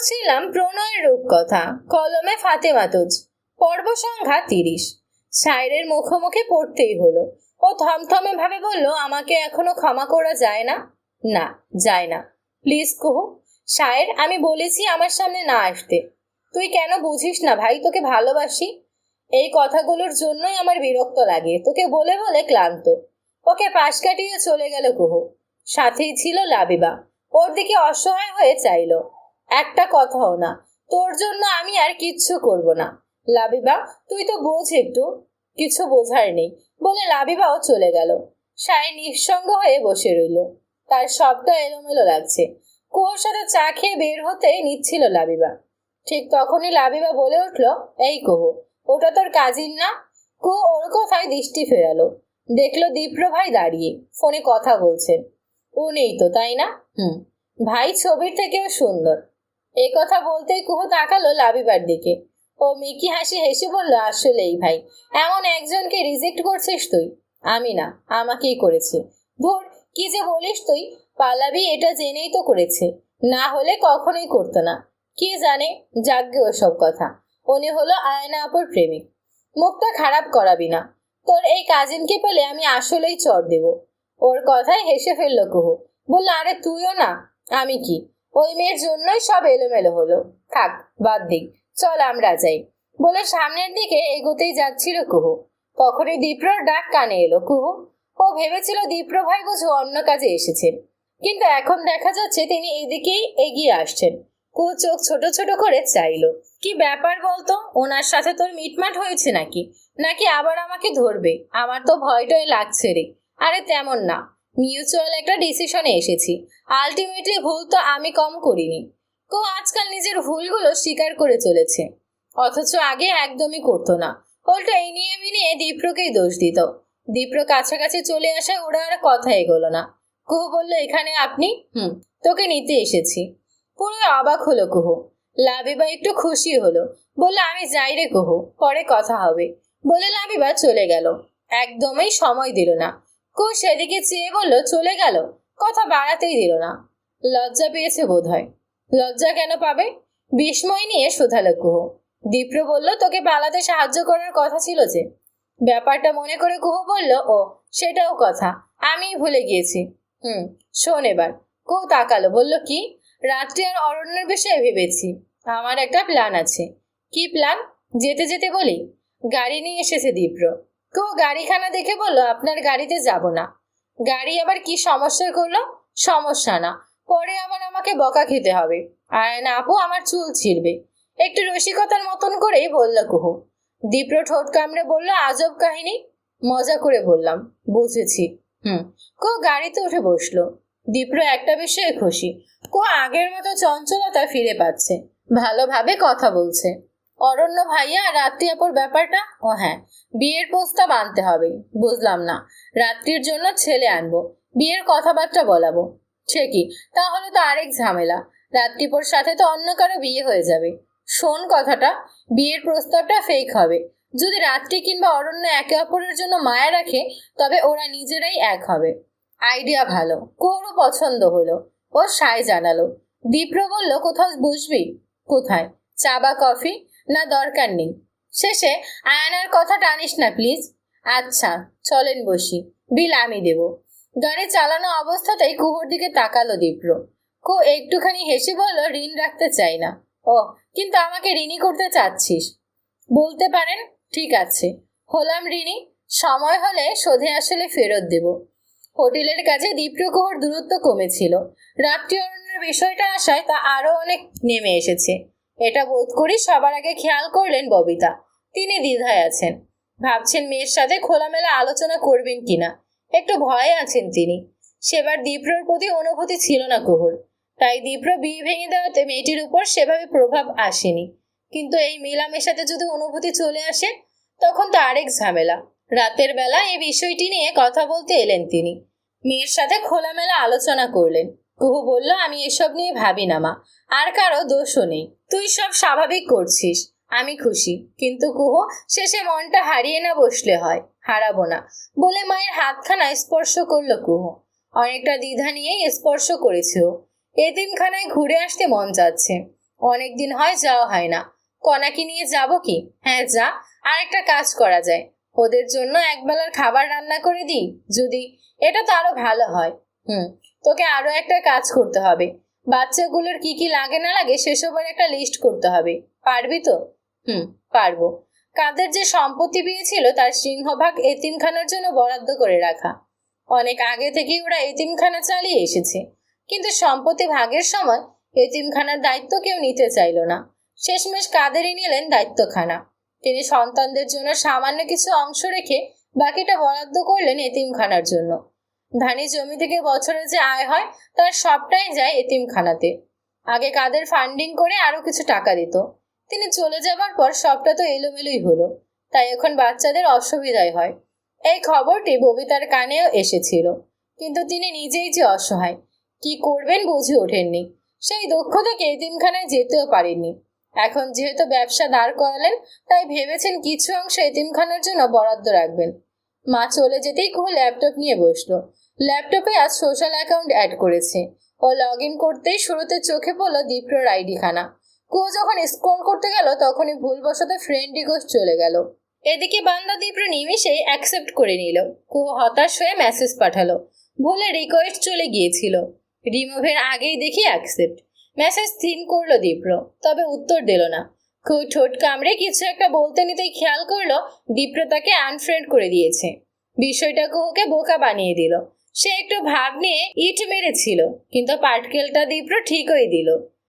পড়ছিলাম প্রণয়ের রূপকথা, কলমে ফাতেমা তুজ, পর্ব সংখ্যা 30। শায়েরের মুখোমুখি পড়তেই হলো। ও থমথমে ভাবে বলল, আমাকে এখনো ক্ষমা করা যায় না? না, যায় না। প্লিজ কুহু। শায়ের, আমি বলেছি আমার সামনে না আসতে। তুই কেন বুঝিস না ভাই, তোকে ভালোবাসি। এই কথাগুলোর জন্যই আমার বিরক্ত লাগে, তোকে বলে বলে ক্লান্ত। ওকে পাশ কাটিয়ে চলে গেল কুহু। সাথেই ছিল লাবিবা। ওর দিকে অসহায় হয়ে চাইলো। একটা কথাও না, তোর জন্য আমি আর কিচ্ছু করব না। লাবিবা, তুই তো বোঝ একটু। কিছু বোঝার নেই বলে লাবিবাও চলে গেল। শায়ের নিঃসঙ্গ হয়ে বসে রইল। তার সবটা এলোমেলো লাগছে। কুয়োর সাথে চা খেয়ে বের হতেই নিচ্ছিল লাবিবা। ঠিক তখনই লাবিবা বলে উঠল, এই কুহু, ওটা তোর কাজিন না? কুহু ওর কথায় দৃষ্টি ফেরালো। দেখলো দীপ্র ভাই দাঁড়িয়ে ফোনে কথা বলছেন। ও নেই তো, তাই না? ভাই ছবির থেকেও সুন্দর। এই কথা বলতেই কুহু তাকালো লাবিবার দিকে। ও মিকি হাসি হেসে বলল, আসলেই ভাই, এমন একজনকে রিজেক্ট করছিস তুই? আমি না, আমাকেই করেছে। ধুর, কি যে বলিস তুই। পালাবি এটা জেনেই তো করেছে, না হলে কখনোই করতো না। কে জানে, যাগ্গে ওসব কথা। উনি হলো আয়না আপুর প্রেমিক। মুখটা খারাপ করাবি না। তোর এই কাজিনকে পেলে আমি আসলেই চড় দেব। ওর কথায় হেসে ফেললো কুহু। বলল, আরে তুইও না। আমি কি? ওই মেয়ের জন্যই সব এলোমেলো হলো। থাক, বাদ দিক, চল আমরা যাই বলে সামনের দিকে এগোতেই যাচ্ছিল কুহু। তখনই দীপ্রর ডাক কানে এলো। কুহু, ও ভেবেছিল দীপ্র ভাই বুঝি অন্য কাজে এসেছেন, কিন্তু এখন দেখা যাচ্ছে তিনি এদিকেই এগিয়ে আসছেন। কুহু চোখ ছোট ছোট করে চাইলো। কি ব্যাপার বলতো, ওনার সাথে তোর মিটমাট হয়েছে নাকি? নাকি আবার আমাকে ধরবে? আমার তো ভয়টাই লাগছে রে। আরে তেমন না, মিউচুয়াল একটা ডিসিশনে এসেছি। আলটিমেটলি ভুল তো আমি কম করিনি। আজকাল নিজের ভুলগুলো স্বীকার করে চলেছে, অথচ আগে একদমই করতো না। উল্টো এই নিয়ে মিনিয়ে দীপ্রকেই দোষ দিত। দীপ্র কাছাকাছি চলে আসায় ওরা আর কথা এগোলো না। কুহু বলল, এখানে আপনি? তোকে নিতে এসেছি। পুরো অবাক হলো কুহু। লাবিবা একটু খুশি হলো। বলল, আমি যাই রে কুহু, পরে কথা হবে বলে লাবিবা চলে গেল। একদমই সময় দিল না। কুহু সেদিকে চেয়ে বলল, চলে গেল? কথা বাড়াতেই দিল না। লজ্জা পেয়েছে বোধ হয়। লজ্জা কেন পাবে? বিস্ময় নিয়ে শুধালো কুহু। দীপ্র বলল, তোকে পালাতে সাহায্য করার কথা ছিল যে। ব্যাপারটা মনে করে কুহু বলল, ও সেটাও কথা, আমি ভুলে গিয়েছি। শোন এবার। কুহু তাকালো, বলল, কি? রাত্রি আর অরণ্যের বিষয়ে ভেবেছি। আমার একটা প্ল্যান আছে। কি প্ল্যান? যেতে যেতে বলি। গাড়ি নিয়ে এসেছে দীপ্র। কুহু গাড়িখানা দেখে বলল, আপনার গাড়িতে যাব না। গাড়ি আবার কি সমস্যায় করলো? সমস্যা না, পরে আবার আমাকে বকা খেতে হবে। আয়না আপু আমার চুল ছিঁড়বে। একটু রসিকতার মতন করেই বলল কুহু। দীপ্র ঠোঁট কামড়ে বলল, আজব কাহিনী। মজা করে বললাম। বুঝেছি। কুহু গাড়িতে উঠে বসলো। দীপ্র একটা বিষয়ে খুশি। কুহু আগের মতো চঞ্চলতা ফিরে পাচ্ছে, ভালোভাবে কথা বলছে। অরণ্য ভাইয়া আর রাত্রি আপুর ব্যাপারটা? ও হ্যাঁ, বিয়ের প্রস্তাব আনতে হবে। বুঝলাম না। রাত্রির জন্য ছেলে আনবো, বিয়ের কথাবার্তা বলাবো। সে কি? তাহলে তো আরেক ঝামেলা। রাত্রিপুর সাথে তো অন্য কারো বিয়ে হয়ে যাবে। শোন কথাটা, বিয়ের প্রস্তাবটা ফেক হবে। যদি রাত্রি কিংবা অরণ্য একে অপরের জন্য মায়া রাখে, তবে ওরা নিজেরাই এক হবে। আইডিয়া ভালো। কোরও পছন্দ হলো। ও সায় জানালো। দীপ্র বলল, কোথাও বসবি? কোথায়? চা বা কফি? না, দরকার নেই। শেষে, আয়নার কথা টানিস না প্লিজ। আচ্ছা, চলেন বসি, বিল আমি দেব। গাড়ি চালানো অবস্থাতেই কুহুর দিকে তাকালো দীপ্র। একটুখানি হেসে বলল, ঋণ রাখতে চাই না। ও, কিন্তু আমাকে ঋণী করতে চাচ্ছিস? বলতে পারেন। ঠিক আছে, হলাম ঋণী। সময় হলে শোধে আসলে ফেরত দেব। হোটেলের কাছে দীপ্র কুহুর দূরত্ব কমেছিল। রাত্রি অরণ্যের বিষয়টা আসায় তা আরো অনেক নেমে এসেছে। এটা বোধ করি সবার আগে খেয়াল করলেন ববিতা। তিনি দ্বিধায় আছেন, ভাবছেন মেয়ের সাথে খোলামেলা আলোচনা করবেন কিনা। একটু ভয়ে আছেন তিনি। সেবার দীপ্রর প্রতি অনুভূতি ছিল না কুহুর, তাই দীপ্র বিয়ে ভেঙে দেওয়াতে মেয়েটির উপর সেভাবে প্রভাব আসেনি। কিন্তু এই মেলামেশাতে যদি অনুভূতি চলে আসে, তখন তো আরেক ঝামেলা। রাতের বেলা এই বিষয়টি নিয়ে কথা বলতে এলেন তিনি। মেয়ের সাথে খোলামেলা আলোচনা করলেন। কুহু বলল, আমি এসব নিয়ে ভাবি না মা, আর কারো দোষও নেই। তুই সব স্বাভাবিক করছিস, আমি খুশি। কিন্তু কুহু, শেষে মনটা হারিয়ে না বসলে হয়। হারাবো না বলে মায়ের হাতখানা স্পর্শ করলো কুহু। অনেকটা দ্বিধা নিয়েই স্পর্শ করেছে ও। এতিমখানায় ঘুরে আসতে মন যাচ্ছে। অনেকদিন হয় যাওয়া হয় না। কনাকে নিয়ে যাব কি? হ্যাঁ যা। আর একটা কাজ করা যায়, ওদের জন্য একবেলার খাবার রান্না করে দিই যদি। এটা তো আরো ভালো হয়। তোকে আরো একটা কাজ করতে হবে, বাচ্চাগুলোর কি কি লাগে না লাগে সেসবের একটা লিস্ট করতে হবে। পারবি তো? পারবো। কাদের যে সম্পত্তি পেয়েছিল তার সিংহভাগ এতিমখানার জন্য বরাদ্দ করে রাখা। অনেক আগে থেকেই ওরা এতিমখানা চালিয়ে এসেছে, কিন্তু সম্পত্তি ভাগের সময় এতিমখানার দায়িত্ব কেউ নিতে চাইল না। শেষমেশ কাদেরই নিলেন দায়িত্বখানা। তিনি সন্তানদের জন্য সামান্য কিছু অংশ রেখে বাকিটা বরাদ্দ করলেন এতিমখানার জন্য। ধানি জমি থেকে বছরে যে আয় হয় তার সবটাই যায় এতিমখানাতে। আগে কাদের ফান্ডিং করে আরো কিছু টাকা দিত। তিনি চলে যাবার পর সবটা তো এলোমেলোই হলো, তাই এখন বাচ্চাদের অসুবিধাই হয়। এই খবরটি ববিতার কানেও এসেছিল, কিন্তু তিনি নিজেই যে অসহায়, কি করবেন বুঝে ওঠেননি। সেই দুঃখ থেকে এতিমখানায় যেতেও পারেননি। এখন যেহেতু ব্যবসা দাঁড় করালেন, তাই ভেবেছেন কিছু অংশ এতিমখানার জন্য বরাদ্দ রাখবেন। মা চলে যেতেই কুহু ল্যাপটপ নিয়ে বসলো। ল্যাপটপে আজ সোশ্যাল অ্যাকাউন্ট অ্যাড করেছে। ও লগ ইন করতেই শুরুতে চোখে পড়লো দীপ্রর আইডি খানা। কুহু যখন স্ক্রল করতে গেল তখনই ভুলবশত ফ্রেন্ড রিকোয়েস্ট চলে গেল। এদিকে বান্দা দীপ্র নিমিষেই অ্যাকসেপ্ট করে নিল। কুহু হতাশ হয়ে মেসেজ পাঠালো, ভুলে রিকোয়েস্ট চলে গিয়েছিল। রিমুভের আগেই দেখি অ্যাকসেপ্ট। মেসেজ সিন করলো দীপ্র, তবে উত্তর দিল না। কুহু ঠোঁট কামড়ে কিছু একটা বলতে নিতেই খেয়াল করলো দীপ্র তাকে আনফ্রেন্ড করে দিয়েছে। বিষয়টা কুহুকে বোকা বানিয়ে দিল। সে একটু ভাব নিয়ে ইট মেরেছিল, কিন্তু পাটকেলটা দীপ্র ঠিকই দিল।